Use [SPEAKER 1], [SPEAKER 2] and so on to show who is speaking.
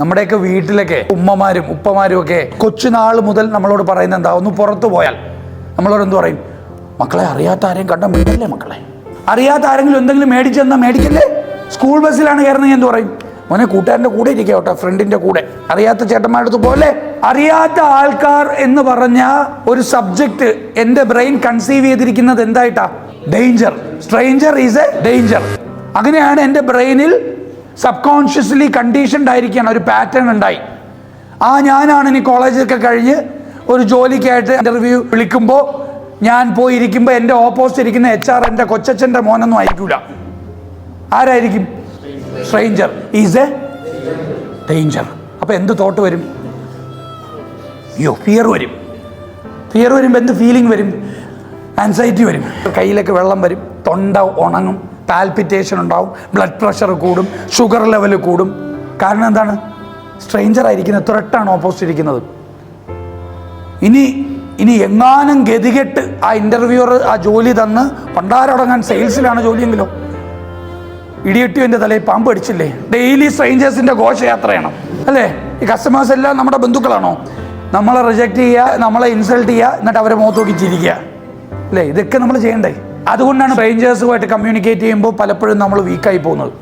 [SPEAKER 1] നമ്മുടെയൊക്കെ വീട്ടിലൊക്കെ ഉമ്മമാരും ഉപ്പമാരും ഒക്കെ കൊച്ചുനാൾ മുതൽ നമ്മളോട് പറയുന്നത് എന്താ, ഒന്ന് പുറത്തു പോയാൽ നമ്മളോട് എന്ത് പറയും? മക്കളെ, അറിയാത്ത ആരെയും കണ്ട മേടിക്കല്ലേ, മക്കളെ അറിയാത്ത ആരെങ്കിലും എന്തെങ്കിലും മേടിച്ചെന്നാൽ മേടിക്കല്ലേ. സ്കൂൾ ബസ്സിലാണ് കയറുന്നത് എന്ത് പറയും? മോനെ, കൂട്ടുകാരൻ്റെ കൂടെ ഇരിക്കുക കേട്ടോ, ഫ്രണ്ടിൻ്റെ കൂടെ, അറിയാത്ത ചേട്ടന്മാരുടെ അടുത്ത് പോലെ. അറിയാത്ത ആൾക്കാർ എന്ന് പറഞ്ഞ ഒരു സബ്ജക്റ്റ് എൻ്റെ ബ്രെയിൻ കൺസീവ് ചെയ്തിരിക്കുന്നത് എന്തായിട്ടാ? Danger. Stranger is a danger. അങ്ങനെയാണ് എൻ്റെ ബ്രെയിനിൽ സബ് കോൺഷ്യസ്ലി കണ്ടീഷൻഡ് ആയിരിക്കുകയാണ്, ഒരു പാറ്റേൺ ഉണ്ടായി. ഞാനാണ് ഇനി കോളേജൊക്കെ കഴിഞ്ഞ് ഒരു ജോലിക്കായിട്ട് ഇൻ്റർവ്യൂ വിളിക്കുമ്പോൾ ഞാൻ പോയി ഇരിക്കുമ്പോൾ എൻ്റെ ഓപ്പോസിറ്റ് ഇരിക്കുന്ന HR എൻ്റെ കൊച്ചച്ഛൻ്റെ മോനൊന്നും ആയിരിക്കില്ല. ആരായിരിക്കും? Stranger is a danger. അപ്പോൾ എന്ത് തോട്ട് വരും? ഫിയർ വരും. ഫിയർ വരുമ്പോൾ എന്ത് ഫീലിംഗ് വരും? ആൻസൈറ്റി വരും, കയ്യിലൊക്കെ വെള്ളം വരും, തൊണ്ട ഉണങ്ങും, പാൽപിറ്റേഷൻ ഉണ്ടാവും, ബ്ലഡ് പ്രഷർ കൂടും, ഷുഗർ ലെവൽ കൂടും. കാരണം എന്താണ്? സ്ട്രേഞ്ചർ ആയിരിക്കുന്നത്, ത്രെട്ടാണ് ഓപ്പോസിറ്റ് ഇരിക്കുന്നത്. ഇനി എങ്ങാനും ഗതികെട്ട് ആ ഇൻ്റർവ്യൂവർ ആ ജോലി തന്ന് പണ്ടാരടങ്ങാൻ സെയിൽസിലാണ് ജോലിയെങ്കിലോ, ഇടിയട്ടിൻ്റെ തലയിൽ പാമ്പ് അടിച്ചില്ലേ? ഡെയിലി സ്ട്രേഞ്ചേഴ്സിൻ്റെ ഘോഷയാത്രയാണ് അല്ലേ? ഈ കസ്റ്റമേഴ്സ് എല്ലാം നമ്മുടെ ബന്ധുക്കളാണോ? നമ്മളെ റിജക്റ്റ് ചെയ്യുക, നമ്മളെ ഇൻസൾട്ട് ചെയ്യുക, എന്നിട്ട് അവരെ മുഖത്ത് നോക്കി ചിരിക്കുക അല്ലേ? ഇതൊക്കെ നമ്മൾ ചെയ്യണ്ടേ? അതുകൊണ്ടാണ് സ്ട്രേഞ്ചേഴ്സുമായിട്ട് കമ്മ്യൂണിക്കേറ്റ് ചെയ്യുമ്പോൾ പലപ്പോഴും നമ്മൾ വീക്കായി പോകുന്നത്.